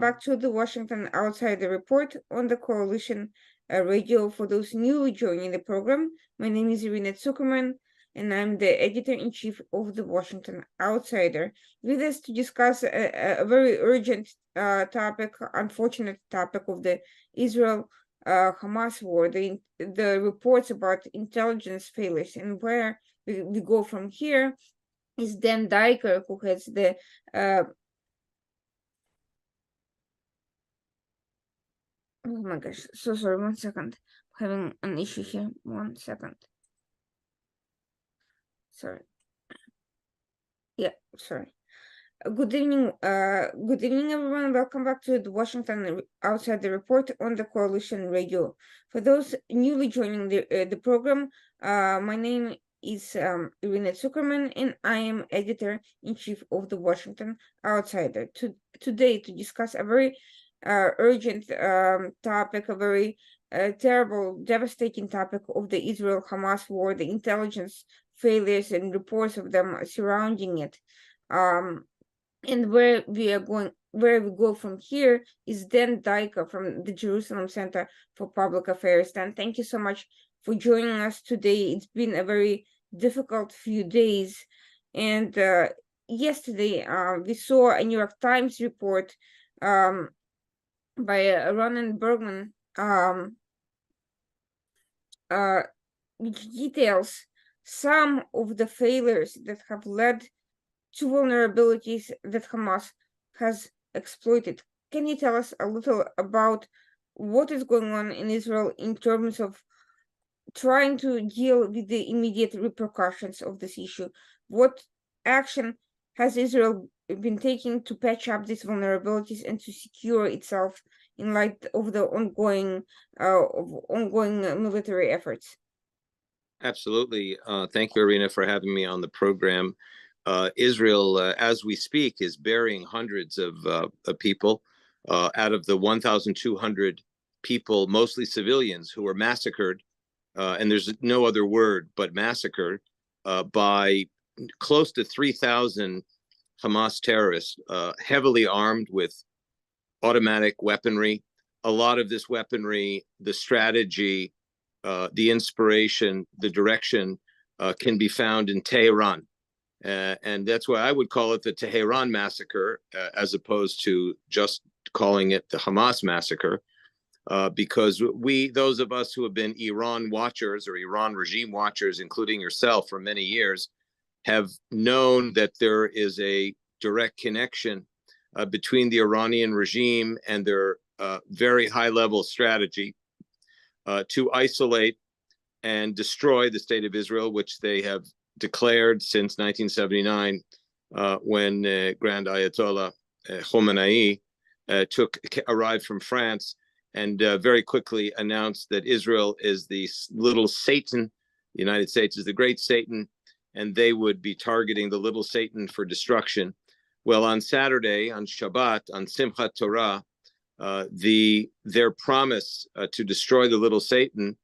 Back to the Washington Outsider Report on the Coalition Radio. For those newly joining the program, my name is Irina Zuckerman, and I'm the editor-in-chief of the Washington Outsider. With us to discuss a very urgent topic, unfortunate topic of the Israel-Hamas war, the reports about intelligence failures and where we go from here, is Dan Diker, who has the oh my gosh, so sorry, 1 second. Having an issue here. 1 second. Sorry. Yeah, sorry. Good evening, everyone. Welcome back to the Washington Outsider Report on the Coalition Radio. For those newly joining the program, my name is Irina Zuckerman, and I am editor-in-chief of the Washington Outsider. Today, to discuss a very urgent topic, a very terrible, devastating topic of the Israel-Hamas war, the intelligence failures and reports of them surrounding it. And where we go from here is Dan Diker from the Jerusalem Center for Public Affairs. Dan, thank you so much for joining us today. It's been a very difficult few days. And yesterday, we saw a New York Times report by Ronan Bergman, which details some of the failures that have led to vulnerabilities that Hamas has exploited. Can you tell us a little about what is going on in Israel in terms of trying to deal with the immediate repercussions of this issue? What action has Israel been taking to patch up these vulnerabilities and to secure itself in light of the ongoing military efforts? Absolutely. Thank you, Irina, for having me on the program. Israel, as we speak, is burying hundreds of people out of the 1,200 people, mostly civilians, who were massacred, and there's no other word but massacred, by close to 3,000 Hamas terrorists, heavily armed with automatic weaponry. A lot of this weaponry, the strategy, the inspiration, the direction can be found in Tehran. And that's why I would call it the Tehran massacre, as opposed to just calling it the Hamas massacre, because those of us who have been Iran watchers or Iran regime watchers, including yourself for many years, have known that there is a direct connection between the Iranian regime and their very high-level strategy to isolate and destroy the state of Israel, which they have declared since 1979, when Grand Ayatollah Khomeini arrived from France and very quickly announced that Israel is the little Satan, the United States is the great Satan, and they would be targeting the little Satan for destruction. Well, on Saturday, on Shabbat, on Simchat Torah, their promise to destroy the little Satan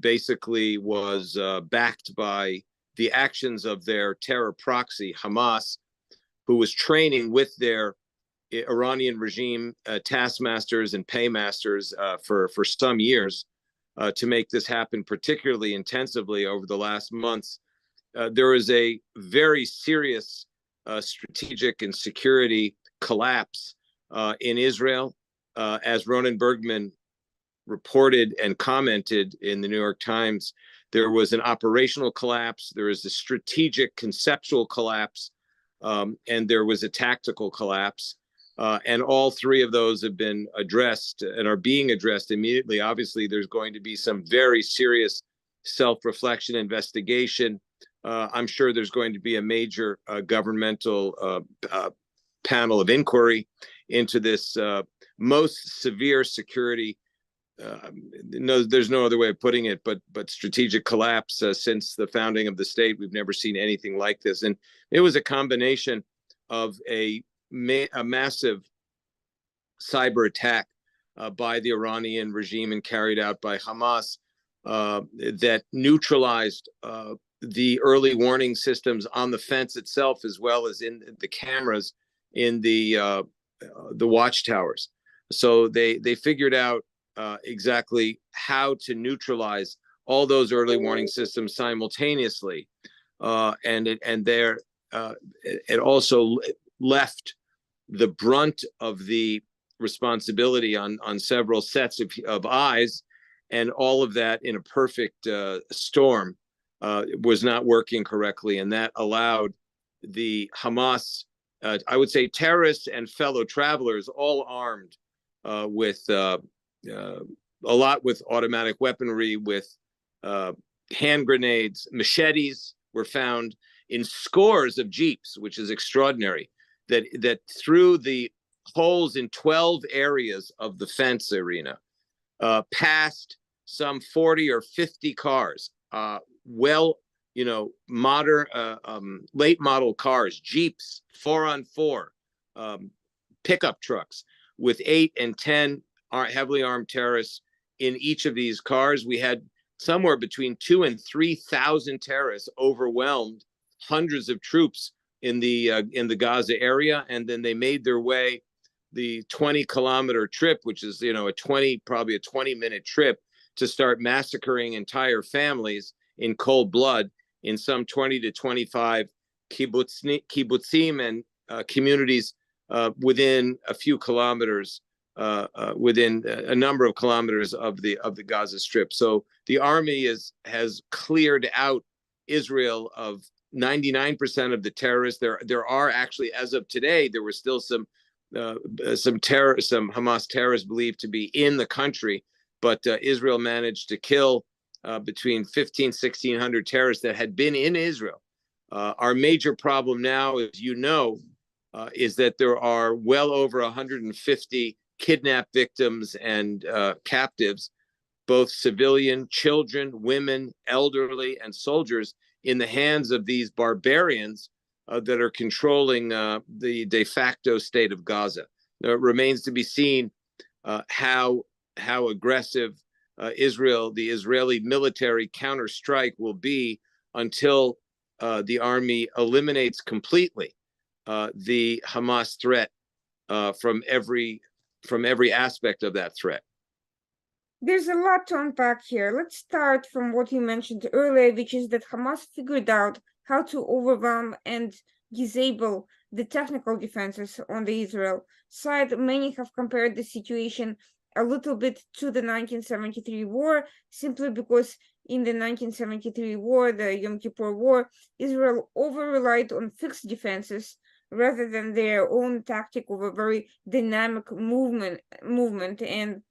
basically was backed by the actions of their terror proxy, Hamas, who was training with their Iranian regime taskmasters and paymasters for some years to make this happen particularly intensively over the last months. There is a very serious strategic and security collapse in Israel. As Ronan Bergman reported and commented in the New York Times, there was an operational collapse, there was a strategic conceptual collapse, and there was a tactical collapse. And all three of those have been addressed and are being addressed immediately. Obviously, there's going to be some very serious self-reflection, investigation. I'm sure there's going to be a major governmental panel of inquiry into this most severe security. No, there's no other way of putting it, but strategic collapse since the founding of the state. We've never seen anything like this, and it was a combination of a massive cyber attack by the Iranian regime and carried out by Hamas that neutralized the early warning systems on the fence itself, as well as in the cameras in the watchtowers. So they figured out exactly how to neutralize all those early warning systems simultaneously, and it also left the brunt of the responsibility on several sets of eyes, and all of that in a perfect storm was not working correctly, and that allowed the Hamas, I would say, terrorists and fellow travelers, all armed with a lot with automatic weaponry, with hand grenades, machetes were found in scores of jeeps, which is extraordinary. That through the holes in 12 areas of the fence arena, past some 40 or 50 cars, modern, late model cars, jeeps, 4x4, pickup trucks with 8 and 10 heavily armed terrorists in each of these cars. We had somewhere between 2,000 and 3,000 terrorists, overwhelmed hundreds of troops in the Gaza area, and then they made their way the 20-kilometer trip, which is probably a 20-minute trip, to start massacring entire families in cold blood in some 20 to 25 kibbutzim and communities within a few kilometers, within a number of kilometers of the Gaza Strip. So the army has cleared out Israel of 99% of the terrorists. There are actually, as of today, there were still some Hamas terrorists believed to be in the country, but Israel managed to kill between 1,500-1,600 terrorists that had been in Israel. Our major problem now, as you know, is that there are well over 150 kidnapped victims and captives, both civilian, children, women, elderly, and soldiers, in the hands of these barbarians that are controlling the de facto state of Gaza. Now, it remains to be seen how aggressive the Israeli military counterstrike will be until the army eliminates completely the Hamas threat from every aspect of that threat. There's a lot to unpack here. Let's start from what you mentioned earlier, which is that Hamas figured out how to overwhelm and disable the technical defenses on the Israel side. Many have compared the situation a little bit to the 1973 war, simply because in the 1973 war, the Yom Kippur War, Israel over-relied on fixed defenses rather than their own tactic of a very dynamic movement, and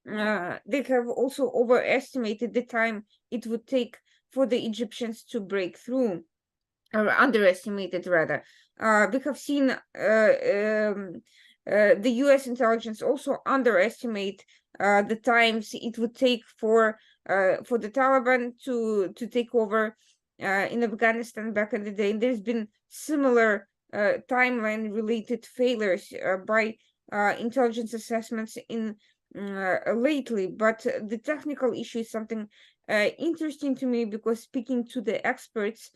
they have also overestimated the time it would take for the Egyptians to break through, or underestimated rather. We have seen the U.S. intelligence also underestimate the times it would take for the Taliban to take over in Afghanistan back in the day. And there's been similar timeline-related failures by intelligence assessments in lately, but the technical issue is something interesting to me, because speaking to the experts,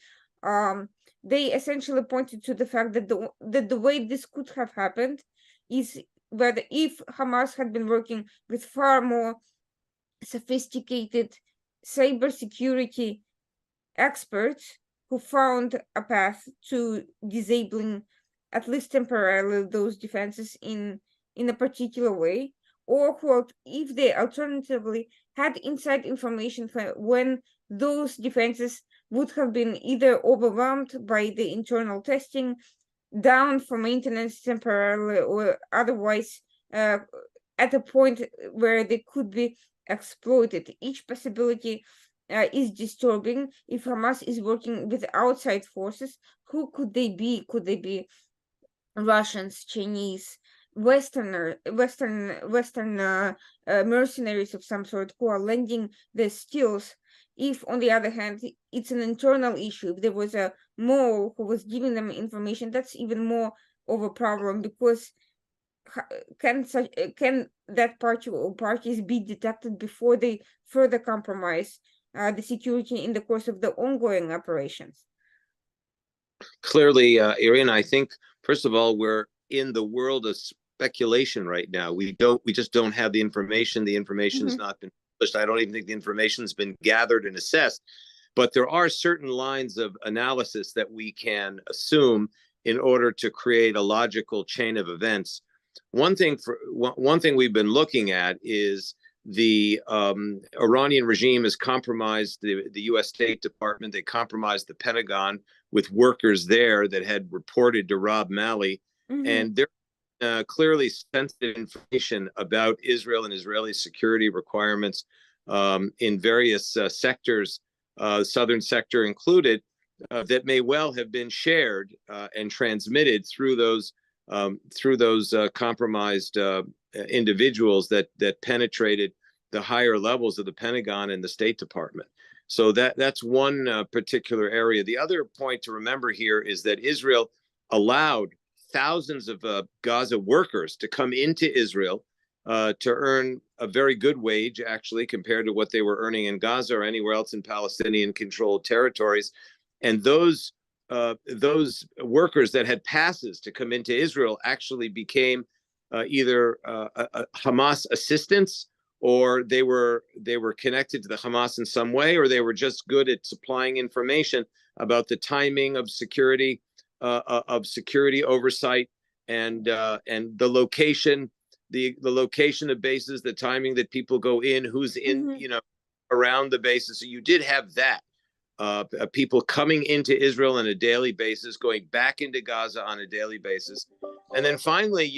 they essentially pointed to the fact that the way this could have happened is whether if Hamas had been working with far more sophisticated cybersecurity experts who found a path to disabling, at least temporarily, those defenses in a particular way, or quote, if they alternatively had inside information when those defenses would have been either overwhelmed by the internal testing, down for maintenance temporarily, or otherwise at a point where they could be exploited. Each possibility is disturbing. If Hamas is working with outside forces, who could they be? Could they be Russians, Chinese, Western mercenaries of some sort who are lending their skills? If, on the other hand, it's an internal issue, if there was a mole who was giving them information, that's even more of a problem, because can that party or parties be detected before they further compromise the security in the course of the ongoing operations? Clearly, Irina, I think, first of all, we're in the world of speculation right now. We just don't have the information. The information has not been published. I don't even think the information's been gathered and assessed. But there are certain lines of analysis that we can assume in order to create a logical chain of events. One thing we've been looking at is the Iranian regime has compromised the U.S. State Department. They compromised the Pentagon with workers there that had reported to Rob Malley. And there clearly sensitive information about Israel and Israeli security requirements in various sectors, southern sector included, that may well have been shared and transmitted through those compromised individuals that penetrated the higher levels of the Pentagon and the State Department. So that's one particular area. The other point to remember here is that Israel allowed thousands of Gaza workers to come into Israel to earn a very good wage, actually, compared to what they were earning in Gaza or anywhere else in Palestinian-controlled territories. And those workers that had passes to come into Israel actually became either Hamas assistants, or they were connected to the Hamas in some way, or they were just good at supplying information about the timing of security oversight and the location, the location of bases, the timing that people go in, who's in, around the bases. So you did have that. People coming into Israel on a daily basis, going back into Gaza on a daily basis. And then finally,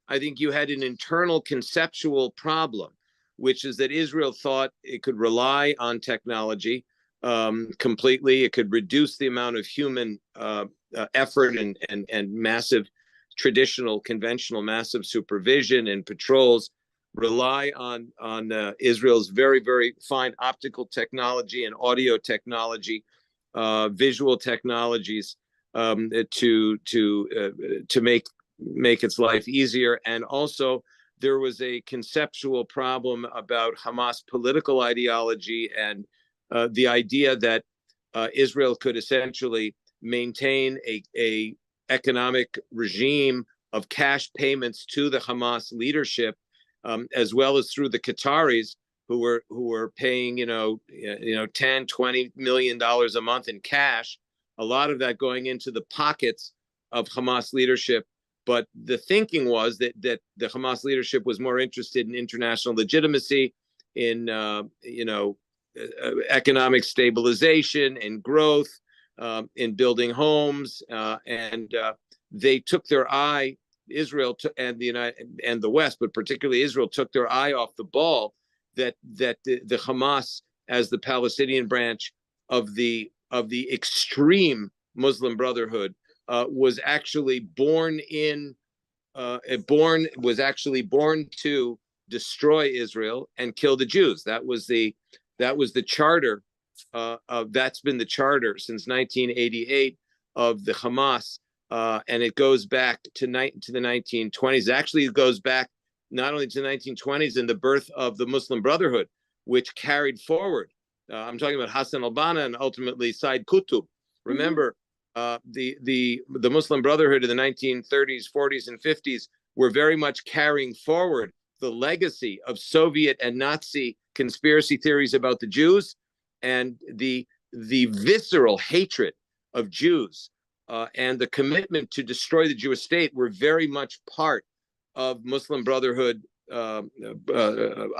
I think you had an internal conceptual problem, which is that Israel thought it could rely on technology completely. It could reduce the amount of human effort and massive traditional, conventional, massive supervision and patrols, rely on Israel's very, very fine optical technology and audio technology, visual technologies to make its life easier. And also, there was a conceptual problem about Hamas political ideology and the idea that Israel could essentially maintain a economic regime of cash payments to the Hamas leadership, as well as through the Qataris, who were paying 10-20 million dollars a month in cash, a lot of that going into the pockets of Hamas leadership. But the thinking was that the Hamas leadership was more interested in international legitimacy, in economic stabilization and growth, in building homes, and they took their eye. Israel and the West, but particularly Israel, took their eye off the ball. That the Hamas, as the Palestinian branch of the extreme Muslim Brotherhood, was actually born to destroy Israel and kill the Jews. That was the charter. That's been the charter since 1988 of the Hamas. And it goes back to the 1920s. Actually, it goes back not only to the 1920s and the birth of the Muslim Brotherhood, which carried forward. I'm talking about Hassan al-Banna and ultimately Said Qutb. Remember, the Muslim Brotherhood in the 1930s, 40s, and 50s were very much carrying forward the legacy of Soviet and Nazi conspiracy theories about the Jews and the visceral hatred of Jews and the commitment to destroy the Jewish state were very much part of Muslim Brotherhood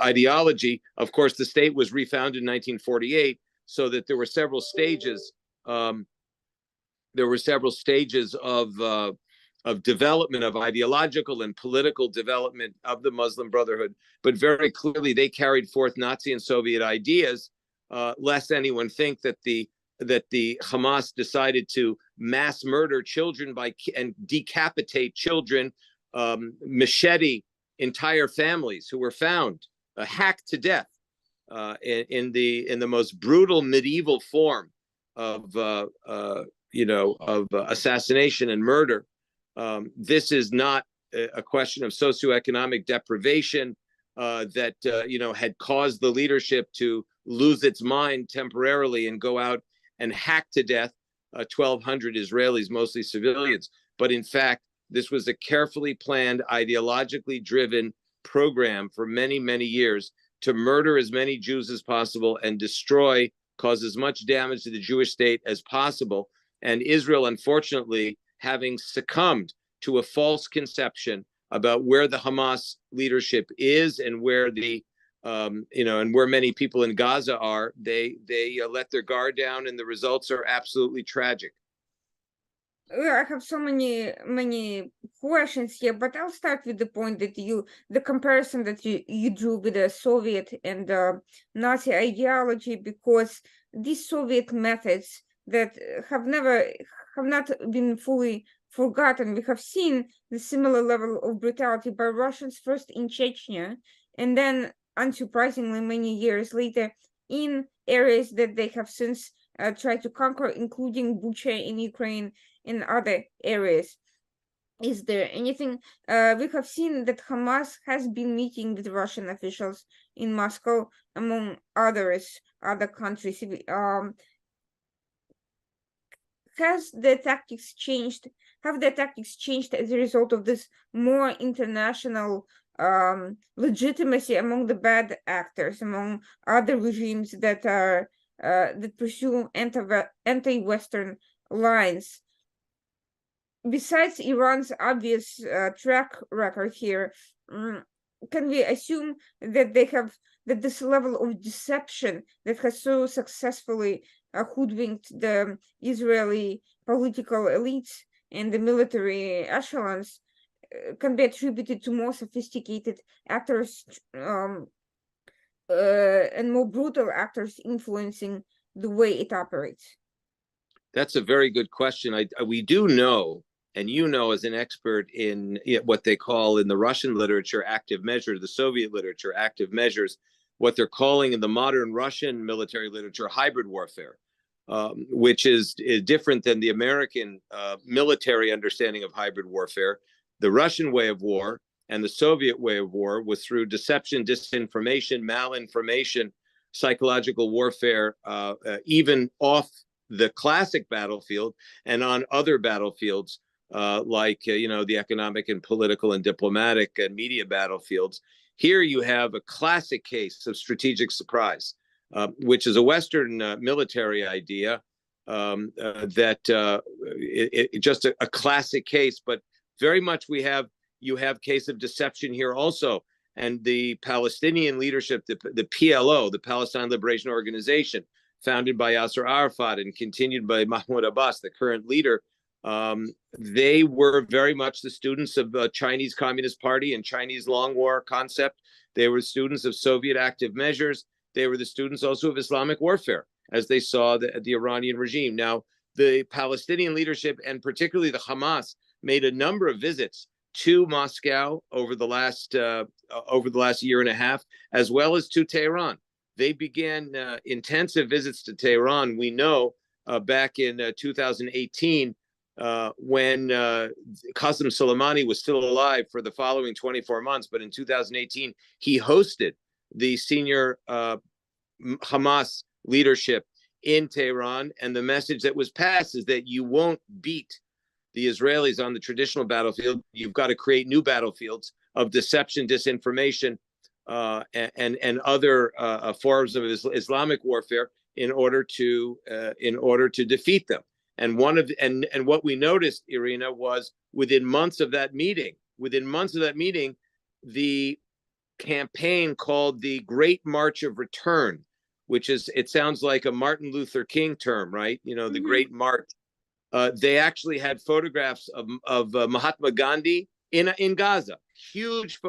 ideology. Of course, the state was refounded in 1948, so that there were several stages. There were several stages of development, of ideological and political development of the Muslim Brotherhood. But very clearly, they carried forth Nazi and Soviet ideas, lest anyone think that the Hamas decided to mass murder children and decapitate children, machete entire families who were found hacked to death in the most brutal medieval form of assassination and murder. This is not a question of socioeconomic deprivation that had caused the leadership to lose its mind temporarily and go out and hack to death 1,200 Israelis, mostly civilians. But in fact, this was a carefully planned, ideologically driven program for many, many years to murder as many Jews as possible and cause as much damage to the Jewish state as possible. And Israel, unfortunately, having succumbed to a false conception about where the Hamas leadership is and where and where many people in Gaza are, they let their guard down, and the results are absolutely tragic. I have so many questions here, but I'll start with the point that the comparison that you drew with the Soviet and Nazi ideology, because these Soviet methods that have not been fully forgotten. We have seen the similar level of brutality by Russians first in Chechnya, and then, unsurprisingly, many years later in areas that they have since tried to conquer, including Bucha in Ukraine and other areas. Is there anything? We have seen that Hamas has been meeting with Russian officials in Moscow, among other countries. Have the tactics changed as a result of this more international legitimacy among the bad actors, among other regimes that pursue anti-Western lines? Besides Iran's obvious track record here, can we assume that this level of deception that has so successfully hoodwinked the Israeli political elites and the military echelons can be attributed to more sophisticated actors and more brutal actors influencing the way it operates? That's a very good question. We do know, and as an expert in what they call in the Russian literature active measure, the Soviet literature active measures, what they're calling in the modern Russian military literature hybrid warfare, which is different than the American military understanding of hybrid warfare. The Russian way of war and the Soviet way of war was through deception, disinformation, malinformation, psychological warfare, even off the classic battlefield and on other battlefields like the economic and political and diplomatic and media battlefields. Here you have a classic case of strategic surprise, which is a Western military idea just a classic case, but very much you have case of deception here also. And the Palestinian leadership, the PLO, the Palestine Liberation Organization, founded by Yasser Arafat and continued by Mahmoud Abbas, the current leader, they were very much the students of the Chinese Communist Party and Chinese Long War concept. They were students of Soviet active measures. They were the students also of Islamic warfare, as they saw the Iranian regime. Now, the Palestinian leadership, and particularly the Hamas, made a number of visits to Moscow over the last year and a half, as well as to Tehran. They began intensive visits to Tehran, we know, back in 2018, when Qasem Soleimani was still alive for the following 24 months. But in 2018, he hosted the senior Hamas leadership in Tehran. And the message that was passed is that you won't beat the Israelis on the traditional battlefield. You've got to create new battlefields of deception, disinformation, and other forms of Islamic warfare in order to defeat them. And what we noticed, Irina, was within months of that meeting, the campaign called the Great March of Return, which is, it sounds like a Martin Luther King term, right? You know, the Great March. They actually had photographs of Mahatma Gandhi in Gaza, huge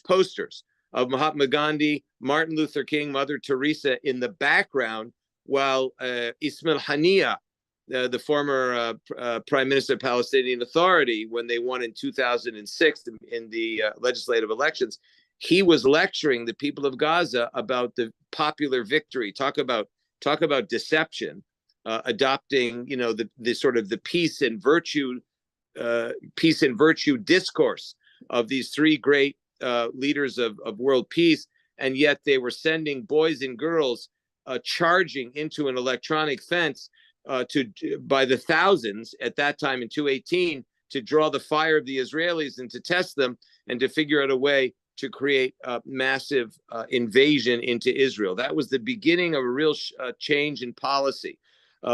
posters of Mahatma Gandhi, Martin Luther King, Mother Teresa in the background, while Ismail Haniyeh, the former Prime Minister of Palestinian Authority, when they won in 2006 in the legislative elections, he was lecturing the people of Gaza about the popular victory. Talk about deception, adopting, you know, the sort of the peace and virtue discourse of these three great leaders of world peace, and yet they were sending boys and girls charging into an electronic fence by the thousands at that time in 2018 to draw the fire of the Israelis and to test them and to figure out a way to create a massive invasion into Israel. That was the beginning of a real change in policy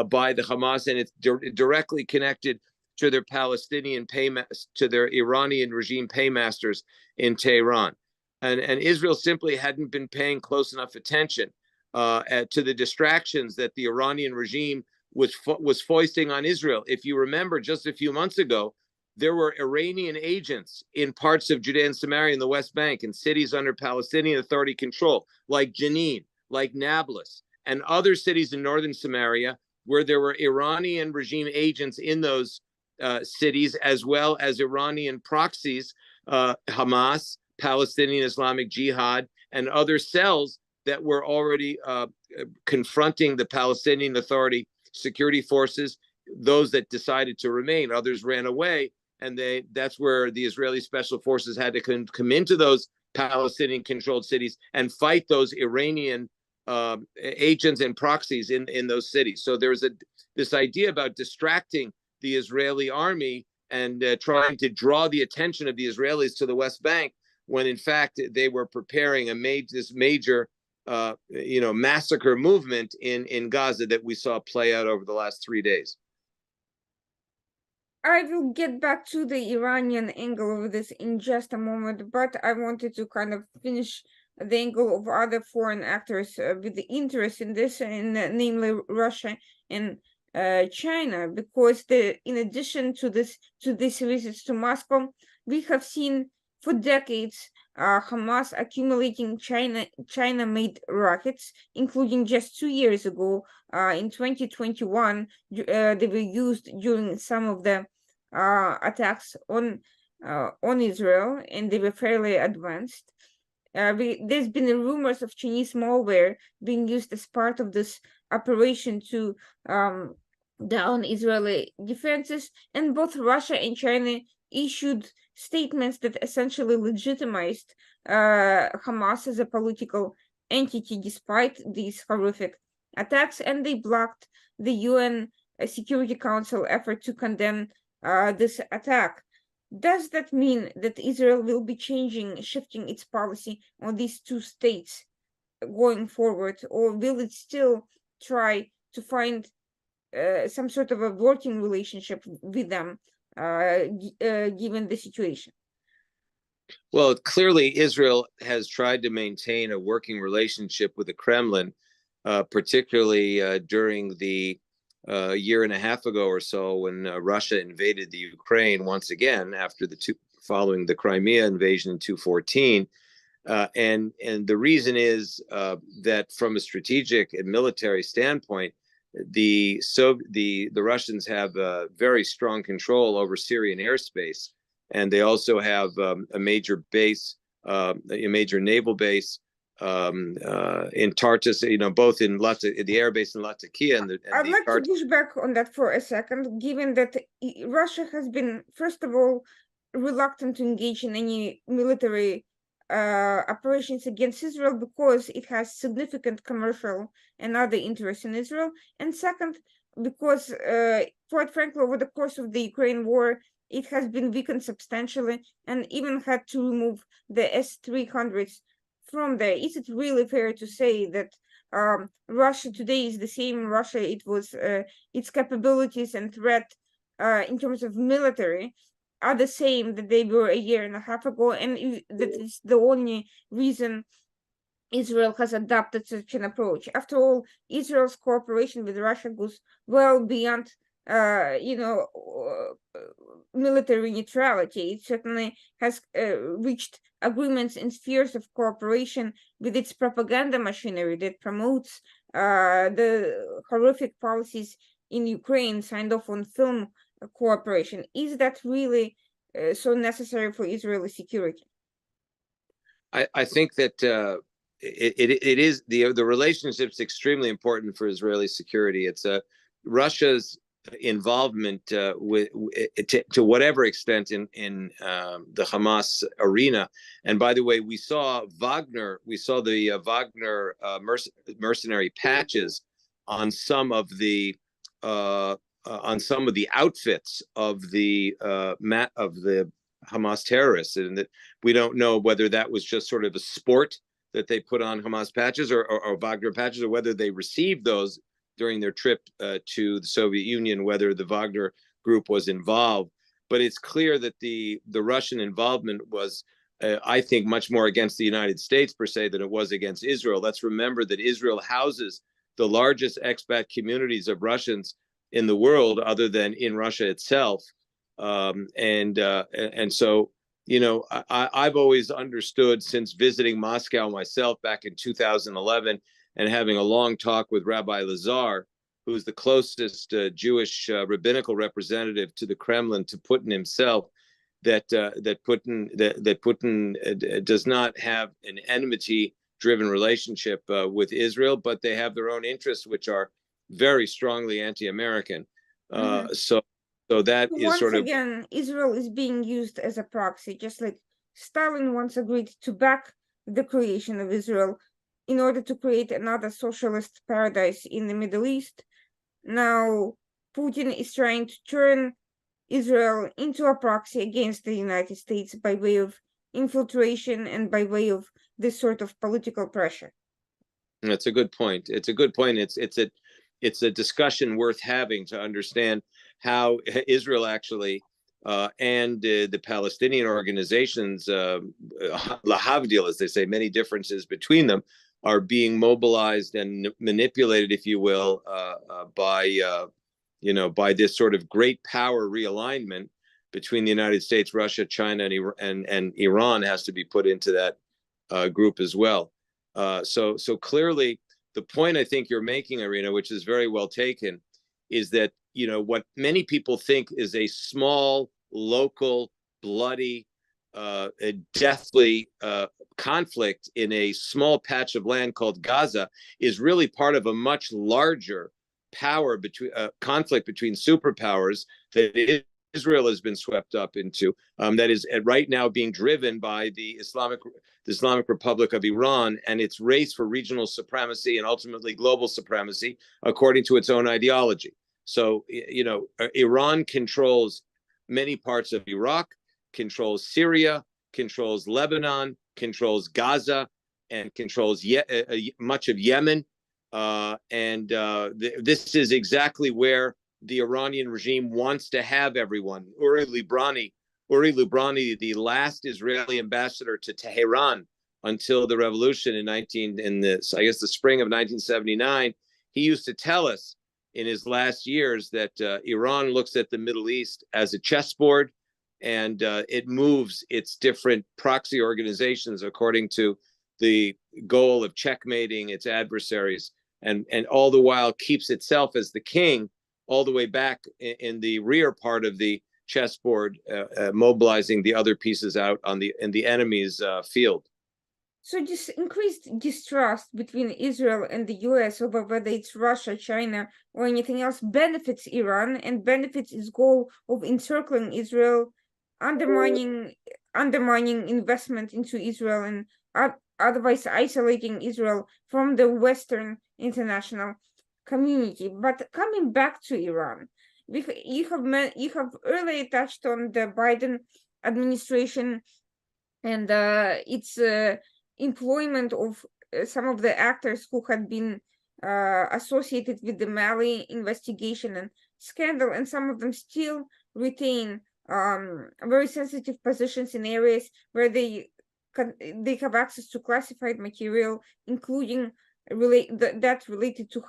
by the Hamas, and it's directly connected to their to their Iranian regime paymasters in Tehran. And Israel simply hadn't been paying close enough attention to the distractions that the Iranian regime was foisting on Israel. If you remember, just a few months ago, there were Iranian agents in parts of Judea and Samaria in the West Bank and cities under Palestinian Authority control, like Jenin, like Nablus, and other cities in northern Samaria, where there were Iranian regime agents in those cities, as well as Iranian proxies, Hamas, Palestinian Islamic Jihad, and other cells that were already confronting the Palestinian Authority security forces, those that decided to remain. Others ran away, and that's where the Israeli special forces had to come into those Palestinian-controlled cities and fight those Iranian agents and proxies in those cities. So there's this idea about distracting the Israeli army and trying to draw the attention of the Israelis to the West Bank, when in fact they were preparing this major massacre movement in Gaza that we saw play out over the last 3 days. I will get back to the Iranian angle of this in just a moment, but I wanted to kind of finish the angle of other foreign actors with the interest in this, namely Russia and China, because in addition to these visits to Moscow, we have seen for decades Hamas accumulating China-made rockets, including just 2 years ago, in 2021, they were used during some of the attacks on Israel, and they were fairly advanced. There's been rumors of Chinese malware being used as part of this operation to down Israeli defenses, and both Russia and China issued statements that essentially legitimized Hamas as a political entity despite these horrific attacks, and they blocked the UN Security Council effort to condemn this attack. Does that mean that Israel will be shifting its policy on these two states going forward, or will it still try to find some sort of a working relationship with them, given the situation? Well, clearly Israel has tried to maintain a working relationship with the Kremlin, particularly during the year and a half ago or so, when Russia invaded the Ukraine once again after following the Crimea invasion in 2014. And the reason is that from a strategic and military standpoint, the Russians have very strong control over Syrian airspace, and they also have a major base, a major naval base in Tartus, both in the airbase in Latakia and I'd like to push back on that for a second, given that Russia has been, first of all, reluctant to engage in any military operations against Israel because it has significant commercial and other interests in Israel. And second, because quite frankly, over the course of the Ukraine war, it has been weakened substantially and even had to remove the S-300s from there. Is it really fair to say that Russia today is the same Russia it was, its capabilities and threat in terms of military are the same that they were a year and a half ago, and that is the only reason Israel has adopted such an approach? After all, Israel's cooperation with Russia goes well beyond, military neutrality. It certainly has reached agreements in spheres of cooperation with its propaganda machinery that promotes the horrific policies in Ukraine, signed off on film cooperation. Is that really so necessary for Israeli security? I think that it is the relationship's extremely important for Israeli security. It's Russia's involvement to whatever extent in the Hamas arena. And by the way, we saw the Wagner mercenary patches on some of the outfits of the Hamas terrorists, and that we don't know whether that was just sort of a sport that they put on Hamas patches or Wagner patches, or whether they received those during their trip to the Soviet Union, whether the Wagner group was involved. But it's clear that the Russian involvement was, I think, much more against the United States per se than it was against Israel. Let's remember that Israel houses the largest expat communities of Russians in the world, other than in Russia itself. And so, you know, I've always understood, since visiting Moscow myself back in 2011 and having a long talk with Rabbi Lazar, who's the closest Jewish rabbinical representative to the Kremlin, to Putin himself, that Putin does not have an enmity-driven relationship with Israel, but they have their own interests, which are very strongly anti-American. So that is Once sort of, again, Israel is being used as a proxy, just like Stalin once agreed to back the creation of Israel in order to create another socialist paradise in the Middle East. Now, Putin is trying to turn Israel into a proxy against the United States by way of infiltration and by way of this sort of political pressure. that's a good point. It's a good point. It's a discussion worth having to understand how Israel actually and the Palestinian organizations, lahavdil, as they say, many differences between them, are being mobilized and manipulated, if you will, by this sort of great power realignment between the United States, Russia, China, and Iran has to be put into that group as well. So clearly, the point I think you're making, Irina, which is very well taken, is that, you know, what many people think is a small, local, bloody, deathly conflict in a small patch of land called Gaza is really part of a much larger conflict between superpowers that Israel has been swept up into, that is right now being driven by the Islamic Republic of Iran and its race for regional supremacy and ultimately global supremacy according to its own ideology. So, you know, Iran controls many parts of Iraq, controls Syria, controls Lebanon, controls Gaza, and controls much of Yemen. This is exactly where the Iranian regime wants to have everyone. Uri Lubrani, the last Israeli ambassador to Tehran until the revolution I guess the spring of 1979, he used to tell us in his last years that Iran looks at the Middle East as a chessboard, and it moves its different proxy organizations according to the goal of checkmating its adversaries, and all the while keeps itself as the king all the way back in the rear part of the chessboard, mobilizing the other pieces out in the enemy's field. So this increased distrust between Israel and the US over whether it's Russia, China, or anything else benefits Iran and benefits its goal of encircling Israel, undermining investment into Israel, and otherwise isolating Israel from the Western international community. But coming back to Iran, you have earlier touched on the Biden administration and its employment of some of the actors who had been associated with the Mali investigation and scandal, and some of them still retain very sensitive positions in areas where they have access to classified material, including that related to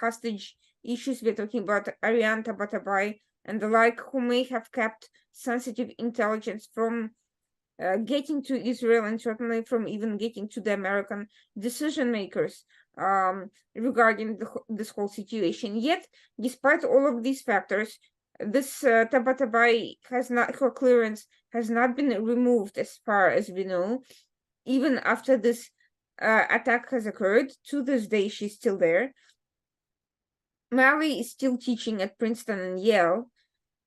hostage issues. We're talking about Ariane Tabatabai and the like, who may have kept sensitive intelligence from getting to Israel, and certainly from even getting to the American decision makers regarding this whole situation. Yet, despite all of these factors, this Tabatabai her clearance has not been removed as far as we know. Even after this attack has occurred, to this day she's still there. Mali is still teaching at Princeton and Yale.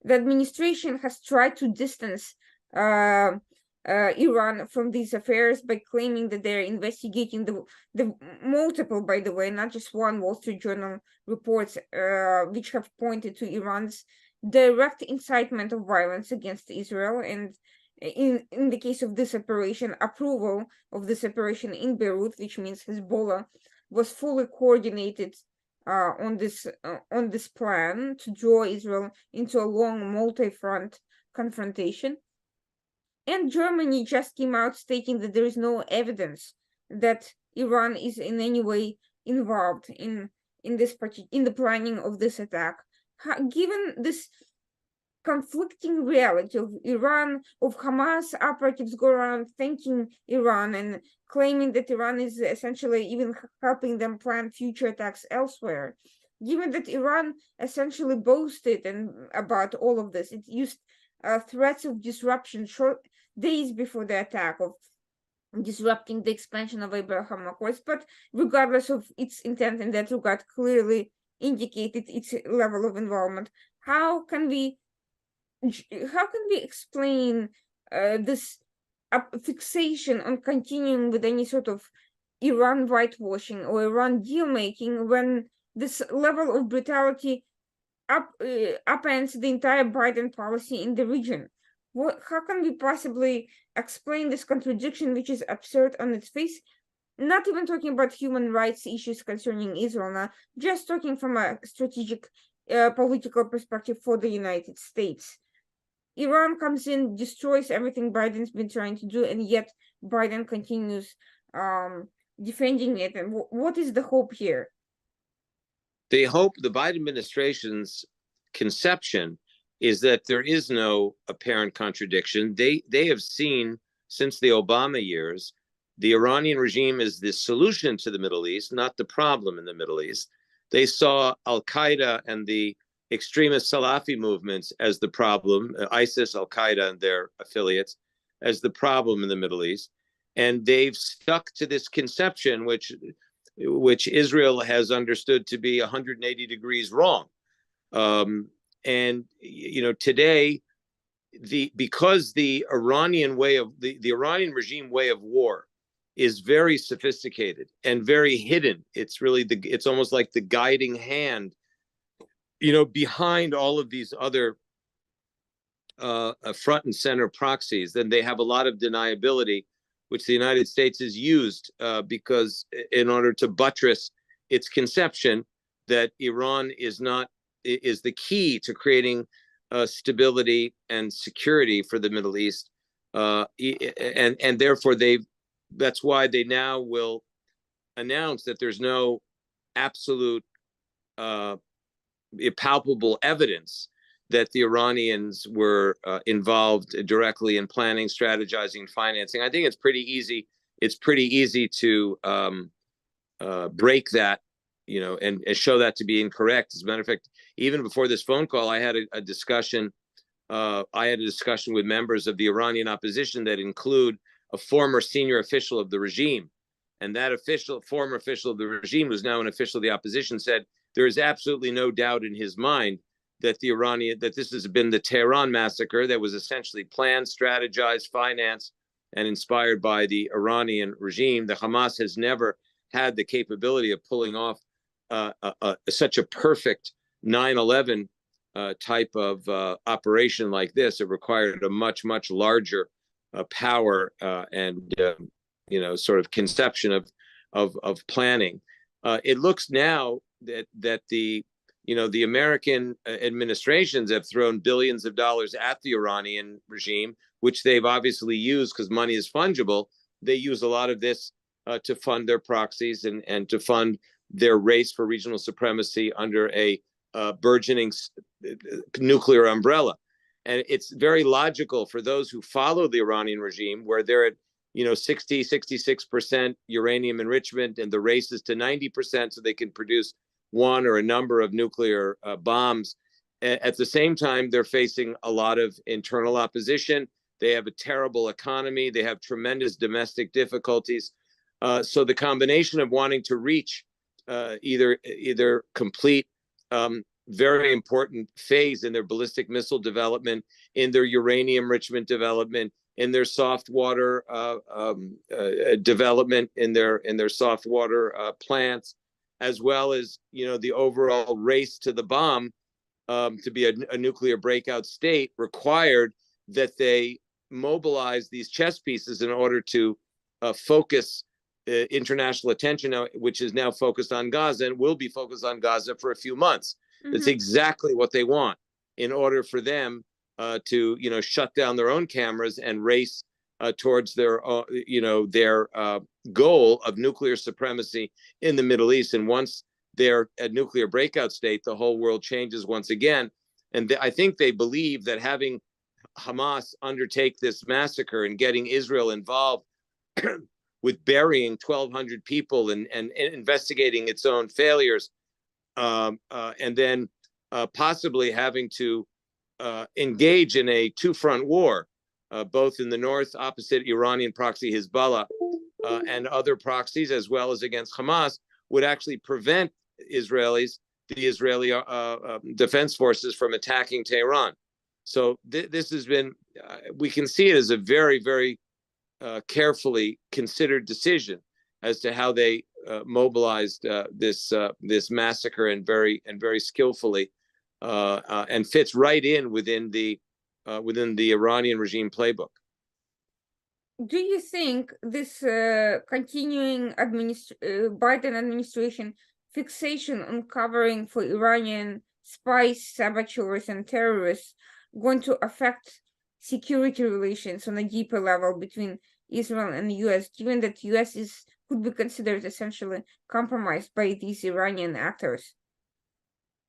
The administration has tried to distance Iran from these affairs by claiming that they're investigating the multiple, by the way, not just one, Wall Street Journal reports which have pointed to Iran's direct incitement of violence against Israel, and in the case of this operation, approval of this operation in Beirut, which means Hezbollah was fully coordinated on this plan to draw Israel into a long multi-front confrontation. And Germany just came out stating that there is no evidence that Iran is in any way involved in the planning of this attack. Given this conflicting reality of Iran, of Hamas operatives go around thanking Iran and claiming that Iran is essentially even helping them plan future attacks elsewhere. Given that Iran essentially boasted about all of this, it used threats of disruption short days before the attack, of disrupting the expansion of Abraham Accords, but regardless of its intent in that regard, clearly indicated its level of involvement. How can we explain this fixation on continuing with any sort of Iran whitewashing or Iran deal making when this level of brutality upends the entire Biden policy in the region? How can we possibly explain this contradiction, which is absurd on its face? Not even talking about human rights issues concerning Israel now, just talking from a strategic political perspective for the United States. Iran comes in, destroys everything Biden's been trying to do, and yet Biden continues defending it. And what is the hope here? The hope, the Biden administration's conception is that there is no apparent contradiction. They have seen since the Obama years, the Iranian regime is the solution to the Middle East, not the problem in the Middle East. They saw Al-Qaeda and the extremist Salafi movements as the problem, ISIS, Al-Qaeda, and their affiliates as the problem in the Middle East. And they've stuck to this conception, which Israel has understood to be 180 degrees wrong. And today, because the Iranian Iranian regime way of war is very sophisticated and very hidden. It's really it's almost like the guiding hand, behind all of these other front and center proxies. Then they have a lot of deniability, which the United States has used because in order to buttress its conception that Iran is the key to creating stability and security for the Middle East, and therefore that's why they now will announce that there's no absolute palpable evidence that the Iranians were involved directly in planning, strategizing, financing. I think it's pretty easy. It's pretty easy to break that, and show that to be incorrect. As a matter of fact, even before this phone call, I had a discussion. I had a discussion with members of the Iranian opposition that include a former senior official of the regime, and that former official of the regime, who's now an official of the opposition, said there is absolutely no doubt in his mind that this has been the Tehran massacre that was essentially planned, strategized, financed, and inspired by the Iranian regime. The Hamas has never had the capability of pulling off such a perfect 9/11 type of operation like this. It required a much larger power and sort of conception of planning. It looks now that the American administrations have thrown billions of dollars at the Iranian regime, which they've obviously used because money is fungible. They use a lot of this to fund their proxies and to fund their race for regional supremacy under a burgeoning nuclear umbrella. And it's very logical for those who follow the Iranian regime, where they're at 66% uranium enrichment, and the race is to 90% so they can produce one or a number of nuclear bombs. At the same time, they're facing a lot of internal opposition. They have a terrible economy. They have tremendous domestic difficulties. So the combination of wanting to reach either complete very important phase in their ballistic missile development, in their uranium enrichment development, in their soft water development, in their soft water plants, as well as the overall race to the bomb to be a nuclear breakout state, required that they mobilize these chess pieces in order to focus international attention, which is now focused on Gaza and will be focused on Gaza for a few months. Mm-hmm. It's exactly what they want in order for them to shut down their own cameras and race towards their goal of nuclear supremacy in the Middle East. And once they're a nuclear breakout state, the whole world changes once again. And I think they believe that having Hamas undertake this massacre and getting Israel involved with burying 1,200 people and investigating its own failures, and then possibly having to engage in a two-front war, both in the north opposite Iranian proxy Hezbollah and other proxies, as well as against Hamas, would actually prevent the Israeli defense forces from attacking Tehran. So this has been, we can see it as a very carefully considered decision as to how they mobilized this massacre, and very skillfully, and fits right in within the Iranian regime playbook. Do you think this continuing Biden administration fixation on covering for Iranian spies, saboteurs, and terrorists going to affect security relations on a deeper level between Israel and the U.S., given that the U.S. could be considered essentially compromised by these Iranian actors?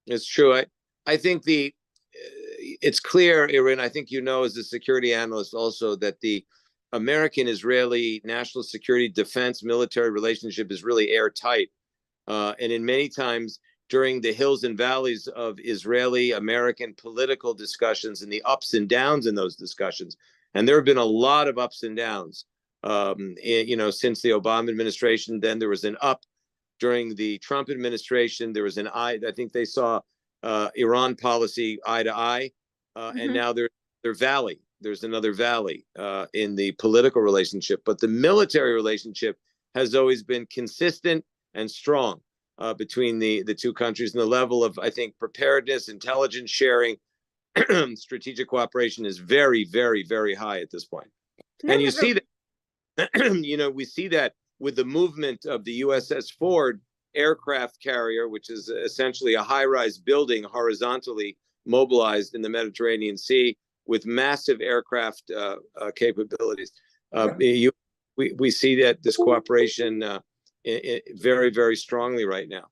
It's true. I think it's clear, Erin, I think as a security analyst also, that the American-Israeli national security defense military relationship is really airtight. And in many times during the hills and valleys of Israeli-American political discussions and the ups and downs in those discussions, and there have been a lot of ups and downs, since the Obama administration. Then there was an up during the Trump administration. There was an I think they saw Iran policy eye to eye, and now they're valley. There's another valley in the political relationship, but the military relationship has always been consistent and strong between the two countries, and the level of, I think, preparedness, intelligence sharing, strategic cooperation is very high at this point. And you see that, we see that with the movement of the USS Ford aircraft carrier, which is essentially a high-rise building horizontally mobilized in the Mediterranean Sea with massive aircraft capabilities. We see that this cooperation very strongly right now.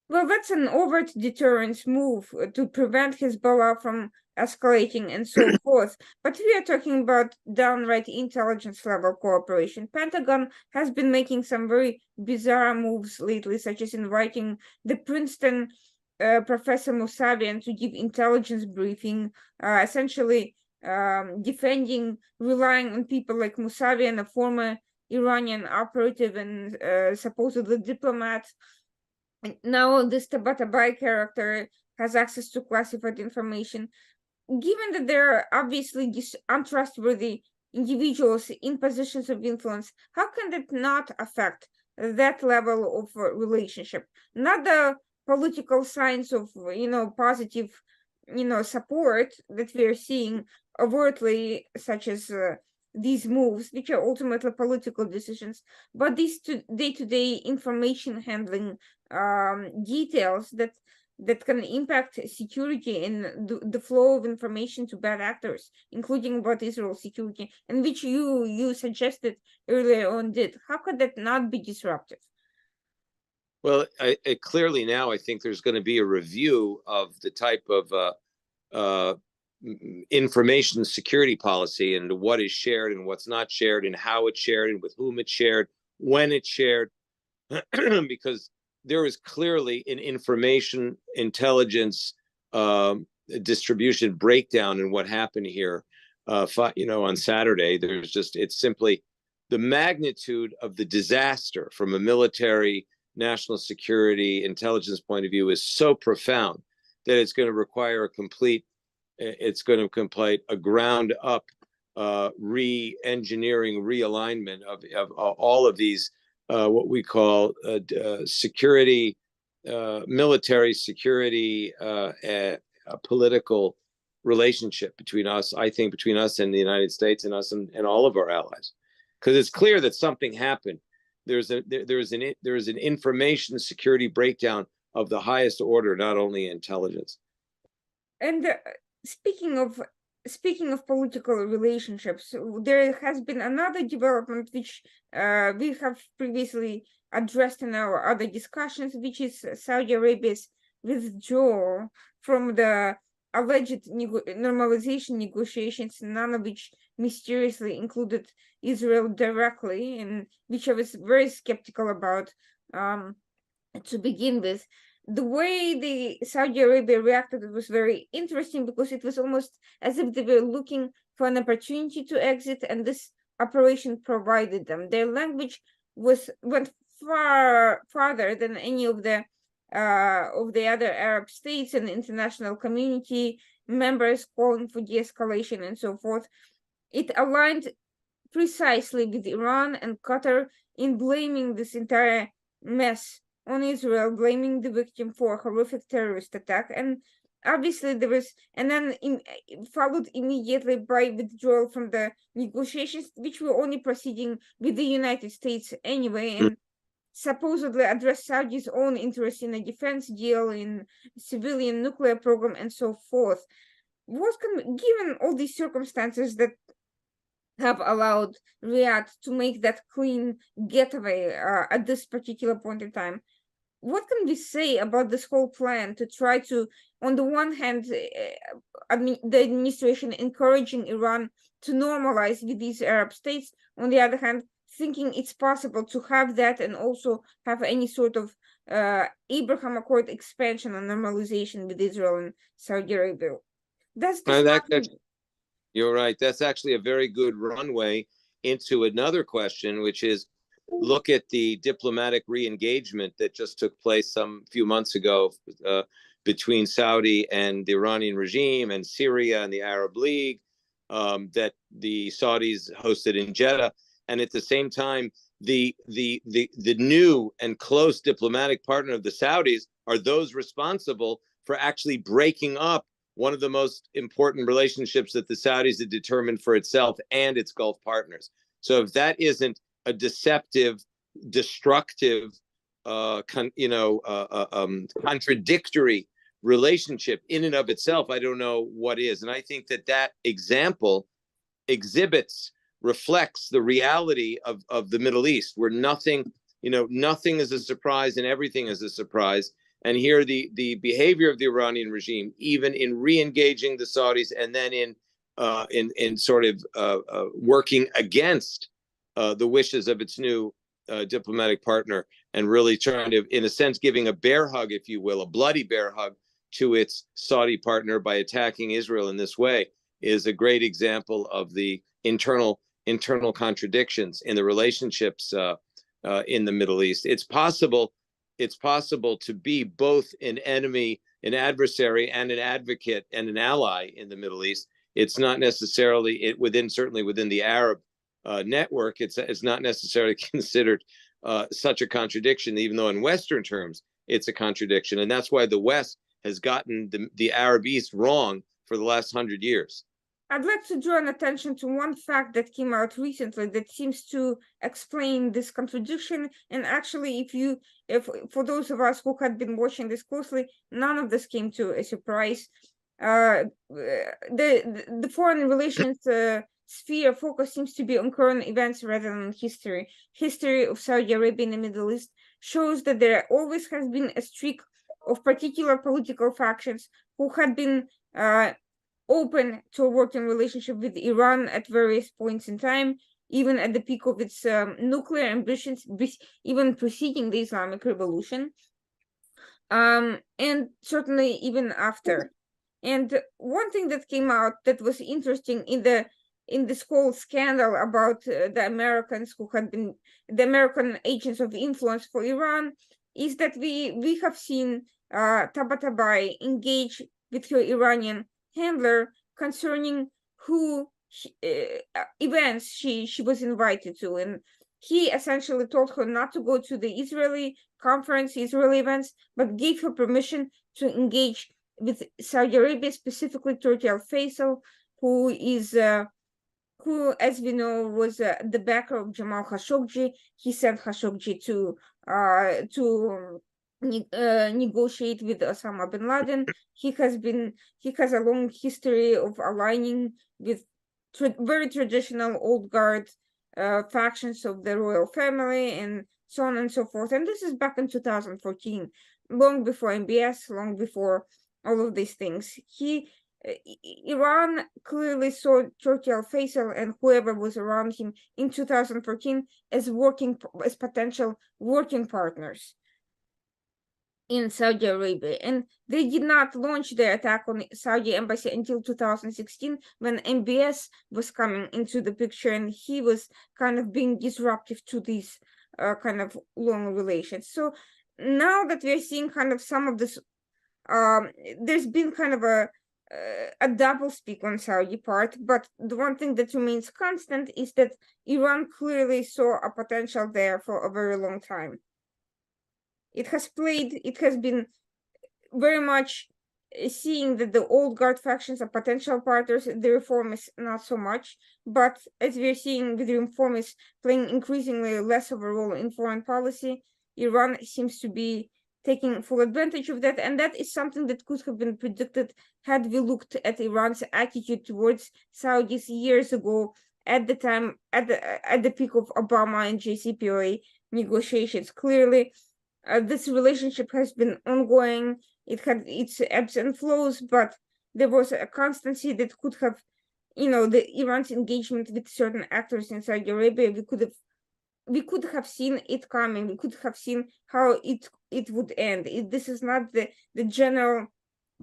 Well, that's an overt deterrence move to prevent Hezbollah from escalating and so forth. But we are talking about downright intelligence level cooperation. Pentagon has been making some very bizarre moves lately, such as inviting the Princeton Professor Mousavian to give intelligence briefing, essentially defending, relying on people like Mousavian, a former Iranian operative and supposedly diplomat. Now this Tabatabai character has access to classified information. Given that there are obviously untrustworthy individuals in positions of influence, how can that not affect that level of relationship? Not the political signs of, positive, support that we are seeing overtly, such as these moves, which are ultimately political decisions, but these day-to-day information handling details that can impact security and the flow of information to bad actors, including about Israel's security, and which you suggested earlier on did. How could that not be disruptive? Well, clearly now I think there's going to be a review of the type of information security policy and what is shared and what's not shared and how it's shared and with whom it's shared, when it's shared, because there is clearly an information intelligence distribution breakdown in what happened here. On Saturday, it's simply the magnitude of the disaster from a military, national security, intelligence point of view is so profound that it's going to require a ground up re-engineering, realignment of all of these what we call security, military security, political relationship between us, I think between us and the United States and us and all of our allies. Because it's clear that something happened. There's an information security breakdown of the highest order, not only intelligence. And speaking of political relationships, there has been another development which we have previously addressed in our other discussions, which is Saudi Arabia's withdrawal from the alleged normalization negotiations, none of which mysteriously included Israel directly, and which I was very skeptical about to begin with. The way the Saudi Arabia reacted was very interesting, because it was almost as if they were looking for an opportunity to exit, and this operation provided them. Their language went farther than any of the other Arab states and international community members calling for de-escalation and so forth. It aligned precisely with Iran and Qatar in blaming this entire mess on Israel, blaming the victim for a horrific terrorist attack. And obviously there was, and then followed immediately by withdrawal from the negotiations, which were only proceeding with the United States anyway, and supposedly address Saudi's own interest in a defense deal, in civilian nuclear program, and so forth. Given all these circumstances that have allowed Riyadh to make that clean getaway at this particular point in time, what can we say about this whole plan to try to, on the one hand, the administration encouraging Iran to normalize with these Arab states, on the other hand, thinking it's possible to have that and also have any sort of Abraham Accord expansion and normalization with Israel and Saudi Arabia? You're right. That's actually a very good runway into another question, which is, look at the diplomatic re-engagement that just took place some few months ago between Saudi and the Iranian regime and Syria and the Arab League that the Saudis hosted in Jeddah. And at the same time, the new and close diplomatic partner of the Saudis are those responsible for actually breaking up one of the most important relationships that the Saudis had determined for itself and its Gulf partners. So if that isn't a deceptive, destructive, contradictory relationship in and of itself, I don't know what is. And I think that example reflects the reality of the Middle East, where nothing is a surprise and everything is a surprise. And here the behavior of the Iranian regime, even in re-engaging the Saudis and then in sort of working against the wishes of its new diplomatic partner, and really trying to, in a sense, giving a bear hug, if you will, a bloody bear hug to its Saudi partner by attacking Israel in this way, is a great example of the internal contradictions in the relationships in the Middle East. It's possible to be both an enemy, an adversary, and an advocate and an ally in the Middle East. It's not necessarily certainly within the Arab network. It's not necessarily considered such a contradiction, even though in Western terms it's a contradiction. And that's why the West has gotten the Arab East wrong for the last 100 years. I'd like to draw an attention to one fact that came out recently that seems to explain this contradiction. And actually, if for those of us who had been watching this closely, none of this came to a surprise. The foreign relations sphere focus seems to be on current events rather than history. History of Saudi Arabia in the Middle East shows that there always has been a streak of particular political factions who had been open to a working relationship with Iran at various points in time, even at the peak of its nuclear ambitions, even preceding the Islamic Revolution, and certainly even after. And one thing that came out that was interesting in this whole scandal about the Americans who had been the American agents of influence for Iran is that we have seen Tabatabai engage with her Iranian handler concerning who events she was invited to, and he essentially told her not to go to the Israeli conference, Israeli events, but gave her permission to engage with Saudi Arabia, specifically Turkey Al Faisal, who who, as we know, was the backer of Jamal Khashoggi. He sent Khashoggi to negotiate with Osama bin Laden. He has a long history of aligning with very traditional old guard factions of the royal family and so on and so forth. And this is back in 2014, long before MBS, long before all of these things. Iran clearly saw Turkey Al Faisal and whoever was around him in 2014 as potential working partners in Saudi Arabia, and they did not launch their attack on the Saudi embassy until 2016 when MBS was coming into the picture, and he was kind of being disruptive to these kind of long relations. So now that we're seeing kind of some of this, there's been kind of a double speak on Saudi part, but the one thing that remains constant is that Iran clearly saw a potential there for a very long time. It has been very much seeing that the old guard factions are potential partners, the reformists not so much, but as we're seeing with the reformists playing increasingly less of a role in foreign policy, Iran seems to be taking full advantage of that, and that is something that could have been predicted had we looked at Iran's attitude towards Saudis years ago at the time, at the peak of Obama and JCPOA negotiations. Clearly, this relationship has been ongoing. It had its ebbs and flows, but there was a constancy that could have, the Iran's engagement with certain actors in Saudi Arabia. We could have seen it coming. We could have seen how it would end. This is not the general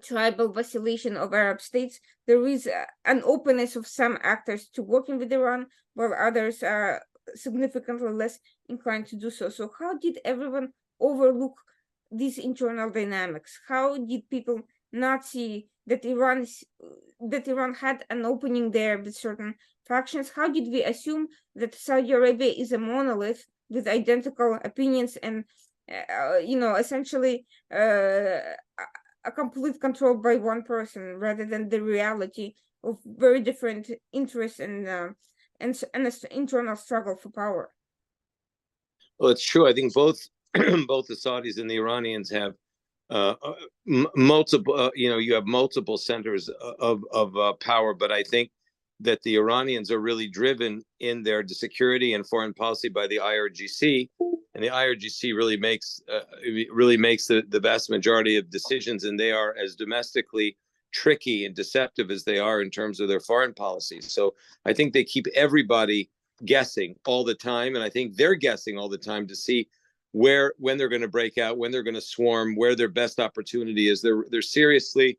tribal vacillation of Arab states. There is an openness of some actors to working with Iran, while others are significantly less inclined to do so. So how did everyone overlook these internal dynamics? How did people not see that Iran had an opening there with certain factions? How did we assume that Saudi Arabia is a monolith with identical opinions and essentially a complete control by one person, rather than the reality of very different interests and an internal struggle for power? Well, it's true. I think both both the Saudis and the Iranians have multiple, you have multiple centers of power, but I think that the Iranians are really driven in their security and foreign policy by the IRGC, and the IRGC really makes the vast majority of decisions, and they are as domestically tricky and deceptive as they are in terms of their foreign policy. So I think they keep everybody guessing all the time, and I think they're guessing all the time to see when they're going to break out, when they're going to swarm, where their best opportunity is. They're seriously,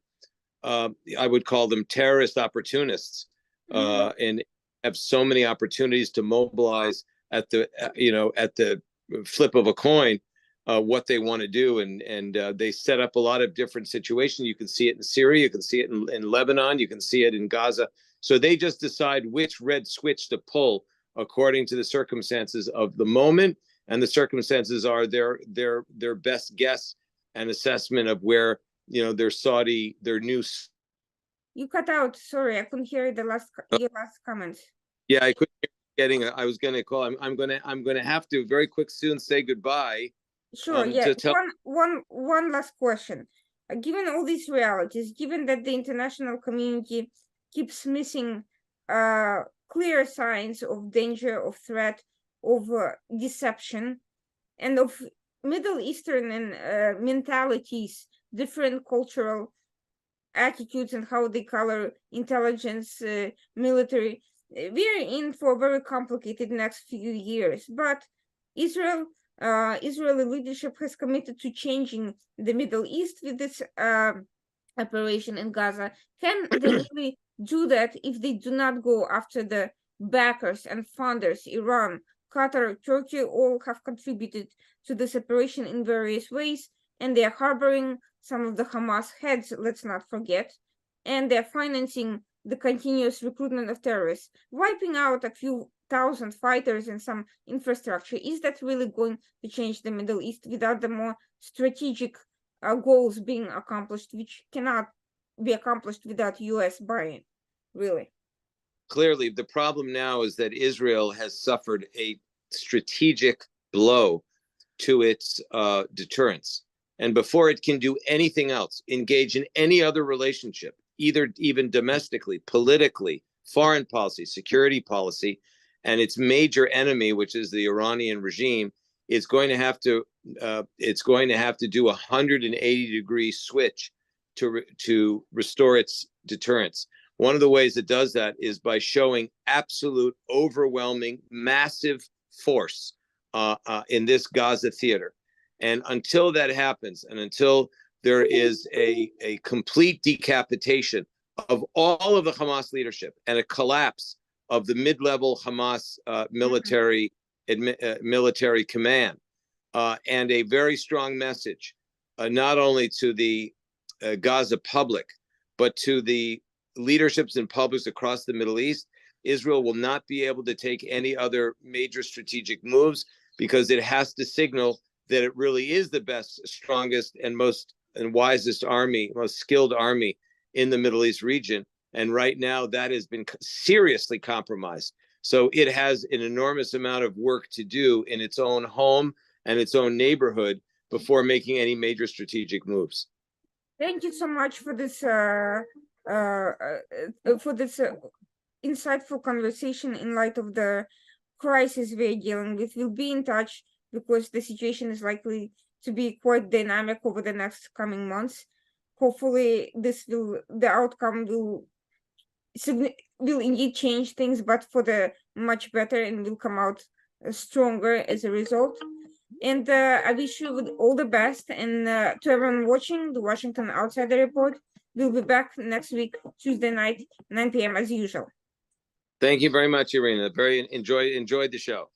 I would call them terrorist opportunists, and have so many opportunities to mobilize at the flip of a coin what they want to do, and they set up a lot of different situations. You can see it in Syria, you can see it in Lebanon, you can see it in Gaza. So they just decide which red switch to pull according to the circumstances of the moment. And the circumstances are their best guess an assessment of where, their new. You cut out. Sorry, I couldn't hear your last comment. Yeah, I couldn't hear I was going to call. I'm going to have to very quick soon say goodbye. Sure. Yeah. One last question. Given all these realities, given that the international community keeps missing clear signs of danger, of threat, of deception, and of Middle Eastern and mentalities, different cultural attitudes and how they color intelligence, military, we're in for a very complicated next few years. But Israeli leadership has committed to changing the Middle East with this operation in Gaza. Can they really do that if they do not go after the backers and funders? Iran, Qatar, Turkey all have contributed to this operation in various ways, and they are harboring some of the Hamas heads, let's not forget, and they're financing the continuous recruitment of terrorists, wiping out a few thousand fighters and some infrastructure. Is that really going to change the Middle East without the more strategic goals being accomplished, which cannot be accomplished without US buy-in, really? Clearly, the problem now is that Israel has suffered a strategic blow to its deterrence. And before it can do anything else, engage in any other relationship, even domestically, politically, foreign policy, security policy, and its major enemy, which is the Iranian regime, is going to have to do a 180-degree switch to restore its deterrence. One of the ways it does that is by showing absolute, overwhelming, massive force in this Gaza theater. And until that happens, and until there is a complete decapitation of all of the Hamas leadership and a collapse of the mid-level Hamas military command, and a very strong message, not only to the Gaza public, but to the leaderships and publics across the Middle East, Israel will not be able to take any other major strategic moves, because it has to signal that it really is the best, strongest, and wisest army, most skilled army in the Middle East region. And right now that has been seriously compromised. So it has an enormous amount of work to do in its own home and its own neighborhood before making any major strategic moves. Thank you so much for this insightful conversation in light of the crisis we're dealing with. We'll be in touch because the situation is likely to be quite dynamic over the next coming months. Hopefully, the outcome will indeed change things, but for the much better, and will come out stronger as a result. And I wish you all the best. And to everyone watching the Washington Outsider Report, we'll be back next week, Tuesday night, 9 p.m. as usual. Thank you very much, Irina. Enjoyed the show.